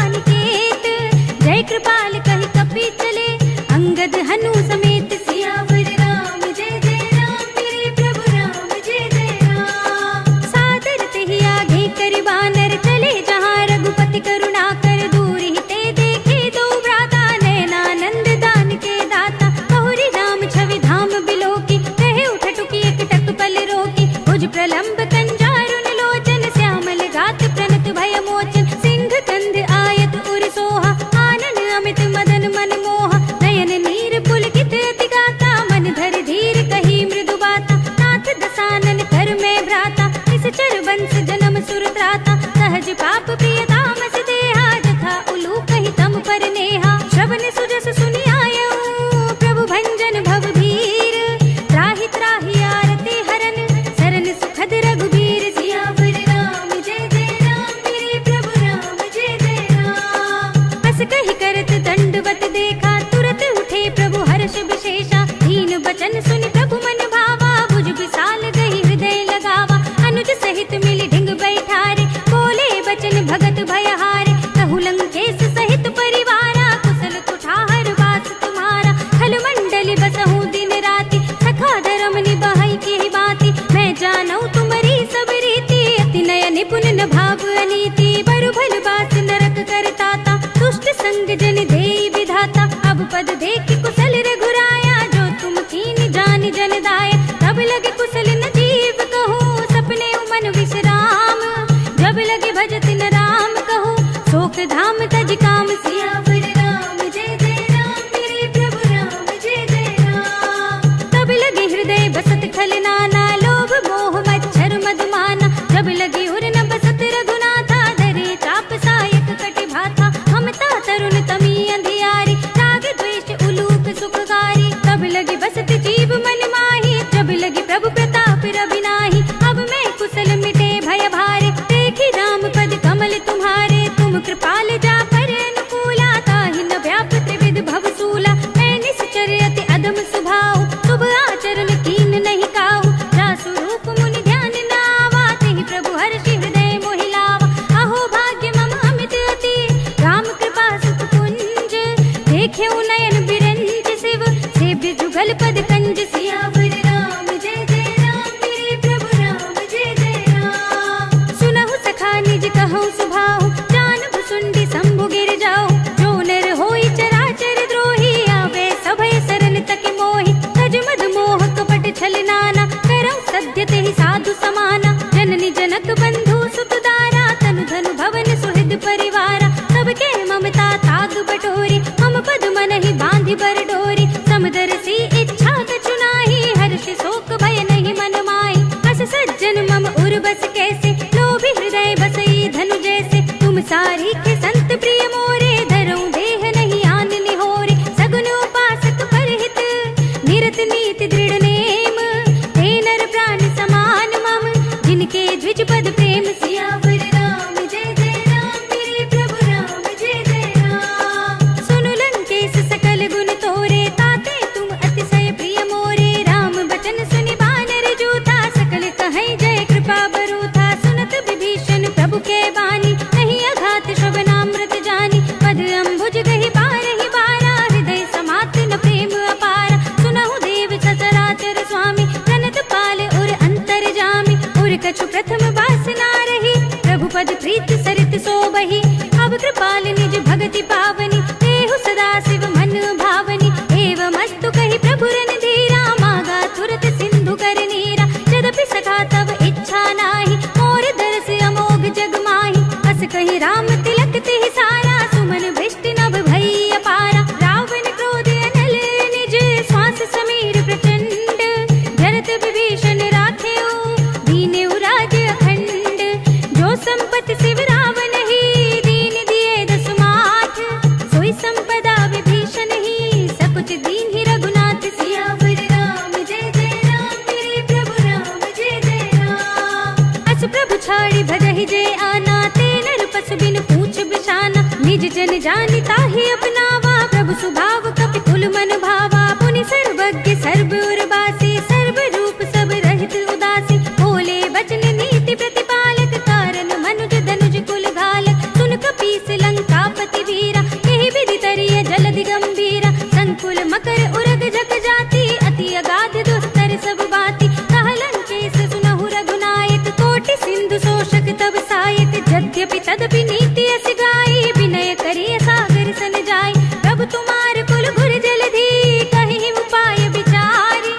अनिकेत। जय कृपाल कहि कपि चले अंगद हनु समेत। सियावर राम जय जय राम मेरे प्रभु राम जय जय राम। सादर तेहि आगे करि बानर चले जहाँ रघुपति करुणा कर। दूर ही ते देखे दो भ्राता नयनानंद दान के दाता। बहुरी राम छवि धाम बिलोकी कहे उठ टुकी एक टक पल रोकी। भुज प्रलंब कंजारुन लोचन श्यामल गात प्रणत भय मोचन। सिंह कंध आयत उर सोहा आनन अमित मदन मन मोहा। नयन नीर पुलकित अति गाता मन धर धीर कही मृदु बाता। नाथ दसानन कर में भ्राता निश्चर बंस जन्म सुर त्राता। सहज पाप प्रिय तामस देहा जथा उलू कही तम पर नेहा। श्रवण सुजस सुनि आयऊ प्रभु भंजन भव भीर। त्राहि त्राहि आरती हरन सरन सुखद रघुबीर। सियावर राम जय जय राम मेरे प्रभु राम जय जय राम। हस कहि करत दंडवत देखा तुरत उठे प्रभु हर्ष विशेषा। दीन बचन सुनि प्रभु मन भावा भुज विशाल गही हृदय लगावा। अनुज सहित मिली ढिंग बैठारे बोले बचन भगत भयहारे। कहु लंकेश सहित परिवारा कुशल कुठार वास तुम्हारा। खल मंडली बसहु दिन राति सखा धर्म निभाई की बाती। मैं जानऊ तुम्हारी सब रीति अति नय निपुण न भाव अनीति। बरु भल बास नरक करताता दुष्ट संग जन देई विधाता। अब पद देख कुशल रघुराया जो तुम कीन जान जन दाया। तब लगे कुशल न जीव कहूँ सपने मन विश्राम। जब लगे भजत न राम कहूँ शोक धाम तज काम। सियावर राम जय जय राम मेरे प्रभु राम जय जय राम। तब लगे हृदय बसत खल नाना लोभ मोह मच्छर मधुमाना। जब लगे उर न बसत रघुनाथा धरे चाप सायक कटि भाथा। ममता तरुण तमी अंधियारी राग द्वेष उलूक सुखकारी। तब लगे बसत जीव मन माही जब लगे प्रभु प्रताप रवि नाही। अब मैं कुशल मिटे भय भारे देखी राम पद कमल तुम्हारे। तुम कृपाल जा पर अनुकूला ताहि न व्याप त्रिविध भव सूला। मैं निश्चर अति अदम सुभाव शुभ आचरण कीन नहीं काहू। जासु रूप मुनि ध्यान न आवा तेहि प्रभु हर्षि हृदय मोहि लावा। अहो भाग्य मम अमित अति राम कृपा सुख कुंज। देखे नयन बिरंज शिव सेव्य जुगल पद कंज। सियावर राम जय जय राम मेरे प्रभु राम जय जय राम। सुनहु सखा निज कहूँ सुभाऊ जानब सुंडी शंभु गिर जाओ। जो नर होई चराचर द्रोही आवे सभय सरन तक मोहि। तज मद मोह कपट छल नाना करौ सद्य तेहि साधु समाना। जननी जनक बंधु सुत दारा तनु धनु भवन सुहृद परिवारा। सबके ममता ताग बटोरी हम पद मन ही बांधि बर डोरी। समदर्शी इच्छा कछु नाही हर्ष शोक भय नहीं मन माही। हस सज्जन मम उर बस कैसे लोभी हृदय बसई धनु जैसे। तुम सारी के संत प्रिय मोरे धरऊं देह नहीं आन निहोरे। सगुन उपासक परहित निरत नीति दृढ़ नेम। ते नर प्राण समान मम जिनके द्विज पद प्रेम। सियावर राम जय जय राम मेरे प्रभु राम जय जय राम। सुनु लंकेश सकल गुण तोरे ताते तुम अतिशय प्रिय मोरे। राम बचन सुनि बानर जूथा सकल कहीं जय कृपा बरूथा। सुनत विभीषण प्रभु के बानी नहीं अघात श्रवणामृत जानी। पद अम्बुज गहि बारहि बारा हृदय समात न प्रेम अपारा। सुनहु देव सचराचर स्वामी प्रणत पाल उर अंतर जामी। उर कछु प्रथम वासना रही प्रभु पद प्रीत सरित सोबही। अब कृपाल निज भगति पावनी देहु सदा शिव मन भावनी। एवं अस्तु कहि प्रभु रन धीरा मागा तुरत सिंधु कर नीरा। यद्यपि सखा तब इच्छा नाही मोर दरस अमोघ जग माही। हस कहि राम तिलक तेहि सारा सुमन भृष्टि नभ भई अपारा। रावण क्रोध अनल निज श्वास समीर प्रचंड। जरत विभीषण राखेऊ दीनेउ राज अखंड। जो संपत्ति शिव रावण ही दीन दिए दस माठ। सोई संपदा विभीषण ही सकुच दीन ही रघुनाथ। सियावर राम जय जय राम मेरे प्रभु राम जय जय राम। अस प्रभु छाड़ी भजहि जय आना ते नर पस बिन पूछ बिछाना। निज जन जानि ताहि अपनावा प्रभु सुभाव कपि कुल मन भावा। पुनि सर्वज्ञ सर्व उर्वासी सर्व रूप सब रहित उदासी। बोले बचन नीति प्रतिपालक कारण मनुज धनुज कुल घालक। सुन कपीस लंका अति वीरा, यही विधि तरिय जलधि गंभीरा, संकुल मकर उरग जग जाति, अति अगाध दुस्तर सब बाति, कहलन केस सुनहु रघुनायक, कोटि सिंधु शोषक तब सायक, यद्यपि तदपि नीति अस गाई, विनय करिय सागर सन जाय, प्रभु तुम्हार कुल गुर जलधि, कहि उपाय विचारी,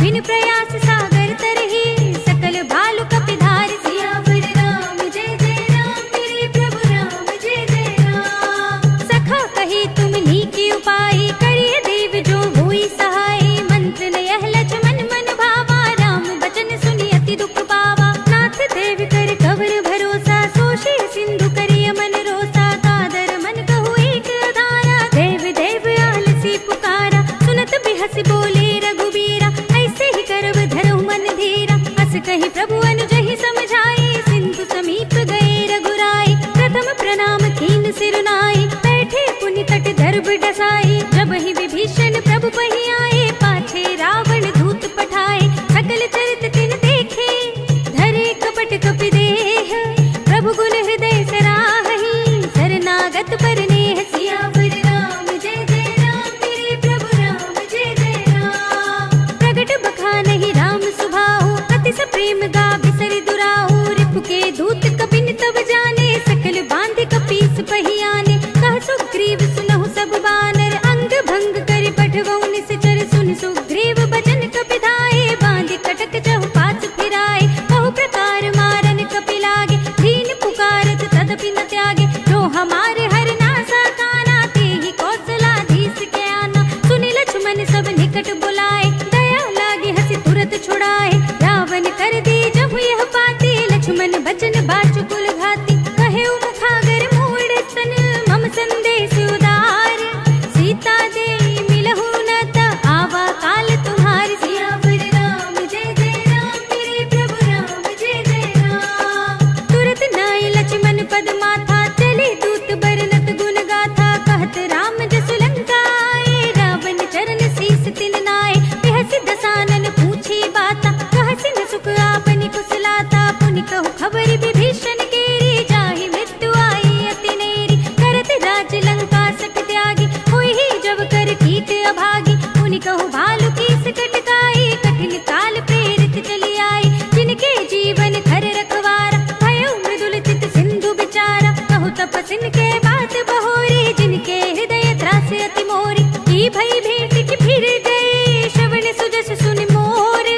बिन प्रयास सागर तरहि, सकल भालु कपिधारि, सियावर राम जय जय राम, मेरे प्रभु राम जय जय राम। सखा कही तुम नीकी उपाय, करिय देव जो होई सहाय, मंत्र नयह लक्ष्मण मन भावा, राम बचन सुनि अति दुख पावा, नाथ देव कर कवर भरोसा, सोषे सिंधु करिय मन रोसा, कादर मन कहु एक धारा, देव देव आलसी पुकारा, सुनत बिहस बोले रघुबीरा, ऐसे ही करब धरहु मन धीरा, अस कही प्रभु अनुजहि समझाई, सिंधु समीप गए रघुराई, प्रथम प्रणाम कीन सिरुनाई, बैठे पुनि तट दर्भ डसाई, जब ही विभीषण प्रभु पहि आए, पाछे रावण दूत पठाए, सकल चरित तिन देखे, धरे कपट कपि देह, प्रभु गुण हृदय सराहि, शरणागत पर नेह, सियावर राम जय जय राम, मेरे प्रभु राम जय जय राम। प्रगट बखानहि राम सुभाऊ, अति सप्रेम गा बिसरि दुराऊ, रिपु के दूत कपिन तब जाने, सकल बांधि कपीस पहि आने, कह सुग्रीव सुनहु सब बानर, अंग भंग करि पठवहु निश्चर, सुनि सुग्रीव बचन कपिधाए, बांधि कटक चहु पाछ फिराए, बहु प्रकार मारन कपि लागे, दीन पुकारत तदपि न त्यागे, जो हमारे हर नासा काना, तेहि कौशलाधीश के आना, सुनि लक्ष्मण सब निकट बुलाए, दया लागे हंसी तुरत छुड़ाए, रावण कर दी जब यह पाती, लक्ष्मण बचन बाचुकुल घाती, कहे मुखागर मूढ़ सन, मम संदेश उदार, सीता दे मिलहु न त आवा काल तुम्हारी, सियावर राम जय जय राम, मेरे प्रभु राम जय जय राम। तुरत नाय लक्ष्मण पद माथा, चले दूत बरनत गुण गाथा, कहत राम जसु लंका आए, रावण चरण शीस तिन नाय, बिहसि दसानन पूछी बाता, कहसि न सुख आपनि कुशलाता, पुनि कहु खबरि विभीषण केरी, जाहि मृत्यु आई अति नेरी, करत राज लंका सक त्यागी, होई ही जब कर कीट अभागी, पुनि कहु भालु कीस कटकाई, कठिन काल प्रेरित चली आई, जिनके जीवन खर रखवारा, भयो मृदुल चित सिंधु बिचारा, कहु तपसिन के बात बहोरी, जिनके हृदय त्रास अति मोरी, की भई भेंट की फिर गए, श्रवण सुजस सुनि मोर,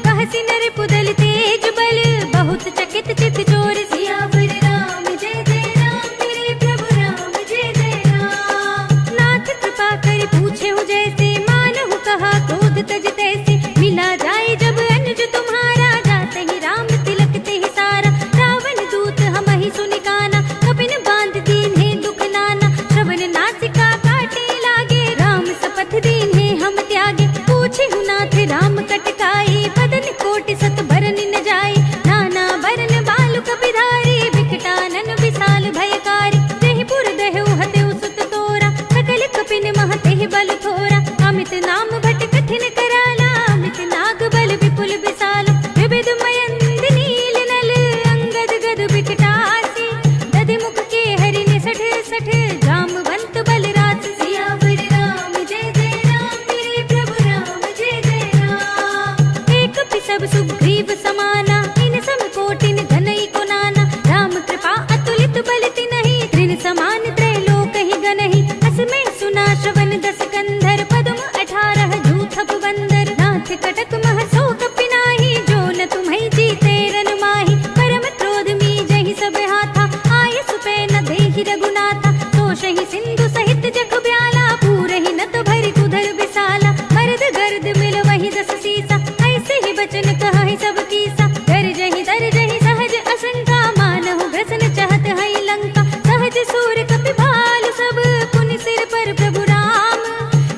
कहसि नर पुदल तेज बल, बहुत चकित चित चोर, सियावर राम जय जय राम, मेरे प्रभु राम जय जय राम। नाथ कृपा करि पूछेहु जैसे, मानहु कहा क्रोध तज तैसे, मिला जाए जब अनुज तुम्हारा, जाते ही राम तिलक तेहि सारा, रावण दूत हमहि सुनि काना, कपिन बांध दीन्हे दुख नाना, श्रवण नासिका काटे लागे, राम शपथ दीन्हे हम त्यागे, पूछेहु नाथ राम कटकाई, बदन कोटि सत बरन न जाई, नाना बरन बालु कपिधारी, विकटानन विशाल भयकारी, जहि पुर दहु हतेउ सुत तोरा, सकल कपिन मह तेहि बल थोरा, अमित नाम भट कठिन कराला, अमित नाग बल विपुल विशाल, विविध मयंद नील नल, अंगद गद विकटासी, दधि मुख के हरि निसठ सठ, जामवंत बल रास, सियावर राम जय जय राम, मेरे प्रभु राम जय जय राम। एक सब सुग्रीव समाना, इन सम कोटिन घनई को नाना, राम कृपा अतुलित बल तिनहि, त्रिन समान त्रैलोक ही गनहि, असमय सुना श्रवण दस कंधर, पद्म 18 जूथप बंदर, नाथ कटक मह सो कपि नाही, जो न तुम्हि जीते रन माही, परम क्रोध मी जहि सब हाथा, आय सुपै न देहि रघुनाथा, तोषहि सिंधु सहित जग ब्याला, पूरहि नत भरि कुधर विशाला, मर्द गर्द मिल वही दस सीसा, ऐसे ही बचन कहहि सब कीसा, गरजहि दरजहि सहज असंका, मानहु ग्रसन चाहत हई लंका, सहज सूर कपि भालु सब, पुनि सिर पर प्रभु राम,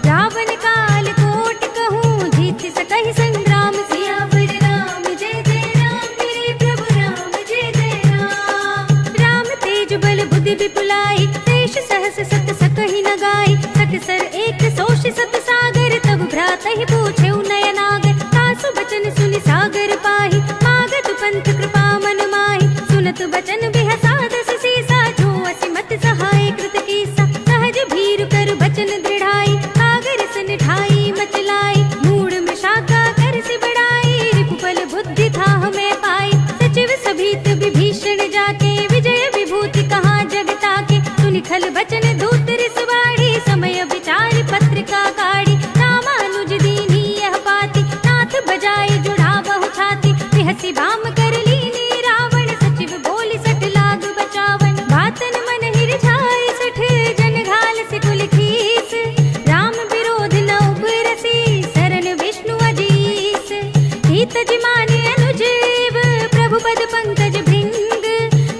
रावण काल कोट कहूँ, जीत सकहि संग्राम, सियावर राम जय जय राम, मेरे प्रभु राम जय जय राम। राम तेज बल बुद्धि विपुलाई, शेष सहस सत सकहि न गाई, सकसर एक सोष सत सागर, तब भ्रातहि पूछेउ नयनागर, तासु बचन सुनि सागर पाहि, मागत पंथ कृपा मन माहि, सुनत बचन बिहसा दस सीसा, जो असिमत सहाय कृत कीसा, खल बचन दूत रिसवाड़ी, समय विचार पत्रिका काढ़ी, रामानुज दीनी यह पाती, नाथ बजाए जुड़ा बहु छाती, बिहसी बाम कर लीनी रावण, सचिव बोली सठ लाग बचावन, बातन मन हिरझाए सठ जन घाल से कुल खीस, राम विरोध न उबरसी शरण विष्णु अजीस, हित जिमाने अनुजीव प्रभु पद पंकज भृंग,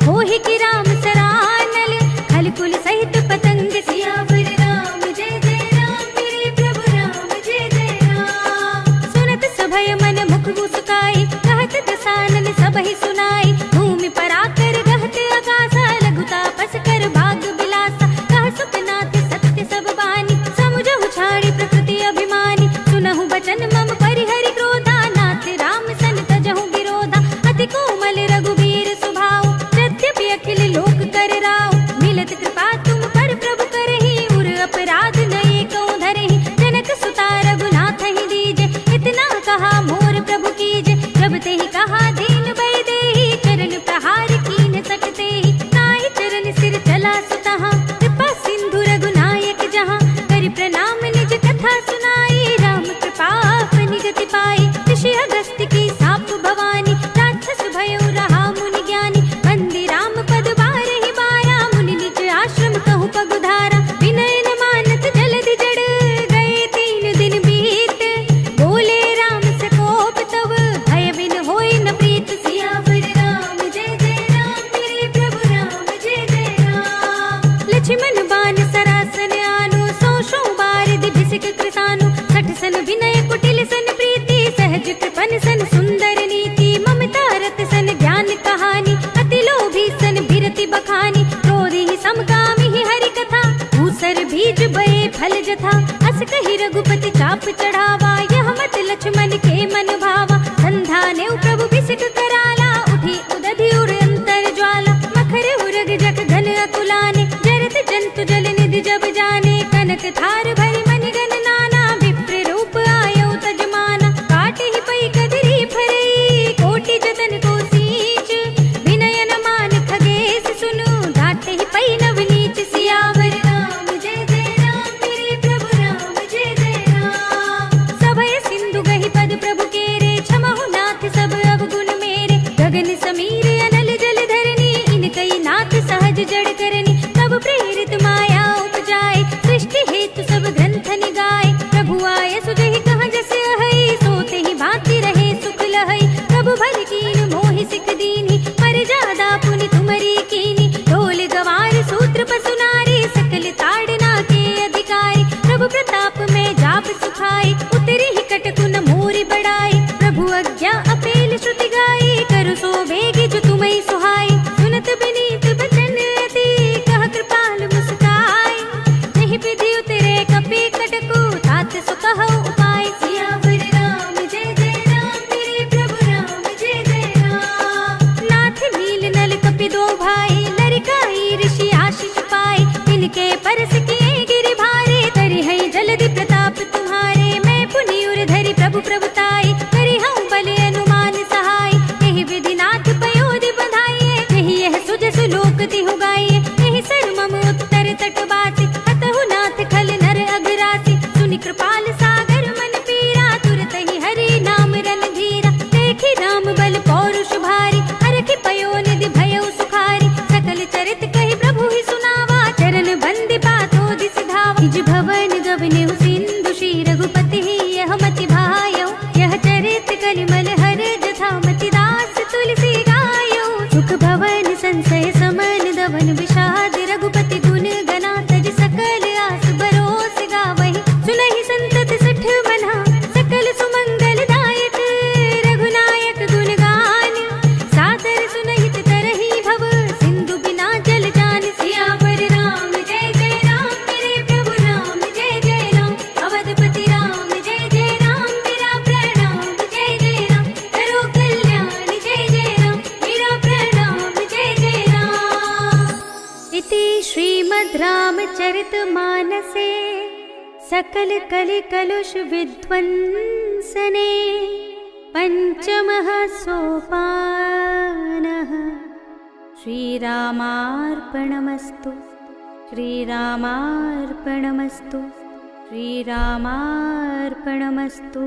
होहि की राम सरानल खल कुल सहित पतंग, सियावर राम जय जय राम, मेरे प्रभु राम जय जय राम। सुनत सभय मन मुख मुस्काई, कहत दसानन सबहि सुनाई, भूमि पर आकर गहत आकाशा, लघु तापस कर भाग बिलासा, कह सुखनाथ सत्य सब बानी, समुझहु छाड़ी प्रकृति अभिमानी, सुनहु बचन मम परिहरि क्रोधा, नाथ राम सन तजहु विरोधा, अति कोमल रघुबीर सुभाऊ, यद्यपि अखिल लोक कर राव, मिलत कृपा तुम पर प्रभु करहि, उर अपराध नये कहूँ धरहि, जनक सुता रघुनाथ ही दीजे, इतना कहा मोर प्रभु कीजे, जब ते ही कहा दीन भय देहि, चरण प्रहार कीन सकते ही, नाहि चरण सिर चला सुतहा, कृपा सिंधु रघुनायक जहाँ, करि प्रणाम निज कथा सुनाई, राम कृपा अपनी गति पाई, ऋषि अगस्त्य की साप भवानी, राक्षस भयउ रहा मुनि ज्ञानी, वंदे राम पद बारहि बारा, मुनि निज आश्रम कहूँ पगुधारा, विनय न मानत जलधि जड़ गए 3 दिन बीत, बोले राम सकोप तब भय बिन होई न प्रीत, सियावर राम जय जय राम, मेरे प्रभु राम जय जय राम। लक्ष्मण बान सरासन आनो, सौ बारिधि भिसिक कृसानु, सठ सन विनय कुटिल सन प्रीति, सहज कृपन सन सुंदर नीति, ममता रत सन ज्ञान कहानी, अति लोभी सन बिरति बखानी, क्रोधी समकामी ही हरि कथा, भूसर बीज बये फल जथा, अस कहि रघुपति चाप चढ़ावा, यह मत लक्ष्मण के मन भावा, संधा ने प्रभु बिसिक कराला, उठी उदधि उर अंतर ज्वाला, मखर उरग जग घन अकुलाने, जरत जंतु जल निधि जब जाने, कनक थार भरि मनि गण नाना, विप्र रूप आयो तजमाना, काट ही पई कदरी फरई, कोटि जतन को सींच, विनय न मान खगेश सुनु, घाट ही पई नव नीच, सियावर राम जय जय राम, मेरे प्रभु राम जय जय राम। सभय सिंधु गहि पद प्रभु केरे, क्षमहु नाथ सब अवगुण मेरे, गगन समीर अनल जल धरनी, इनकई नाथ सहज जड़ करनी, तब प्रेरित माया उपजाए, सृष्टि हेतु सब ग्रंथ निगाए, प्रभु आय सुजहि कहाँ जस अहै, सोते ही भांति रहे सुख लहै, प्रभु भल कीन मोहि सिख दीनी, पर जादा पुनि तुमरी कीनी, ढोल गवार सूत्र पसु नारी, सकल ताड़ना के अधिकारी, प्रभु प्रताप में जाप सुखाई, उतरी ही कटकुन मोरी बढ़ाई, प्रभु आज्ञा अपेल श्रुति गाई, करु सो बेगी जो तुम्हें सुहाई, सुनत बिनीत बचन अति, कह कृपाल मुस्काई, नहीं विधि उतरे कपि कटकु, तात सो कहु उपाय, सियावर राम जय जय राम, मेरे प्रभु राम जय जय राम। नाथ नील नल कपि दो भाई, लरिकाई ऋषि आशीष पाए, इनके परस किए गिरि भारे, तरि है जलधि प्रताप तुम्हारे, मैं पुनि उर धरि प्रभु प्रभुताई, करि हूँ बल अनुमान सहाय, यही विधि नाथ पयोधि बधाइए, यही यह सुजसु लोक तिहु गाइए, यही सर मम उत्तर तट बासी, हतहु नाथ खल नर अगरासी, सुनि कृपाल सागर मन पीरा, तुरत ही हरि नाम रन धीरा, देखि राम बल पौरुष भारी, हरखि पयो निधि भयउ सुखारी, सकल चरित कहि प्रभु ही सुनावा, चरण बंदि पातो दिस धावा, निज भवन गवनेहु सिंधु श्री रघुपति ही यह मति भायौ, यह चरित कलिमल हर जथा मति दास तुलसी गायो, सुख भवन संशय समन दवन विषाद, रघुपति गुण गना तज सकल आस बरोस गावहि, सुनहि संतत सठ मना, सकल सुमंगल दायक, रघुनायक गुण गान, सादर सुनहित तरहि भव, सिंधु बिना जल जान, सियावर राम जय जय राम, मेरे प्रभु राम जय जय राम, अवधपति राम जय जय राम, मेरा प्रणाम जय जय राम, करो कल्याण जय जय राम, मेरा प्रणाम जय जय राम। इति श्रीमद् रामचरितमानसे सकल कलि कलुष विध्वंसने पंचमः सोपानः, श्रीरामार्पणमस्तु। श्रीरामार्पणमस्तु। श्रीरामार्पणमस्तु।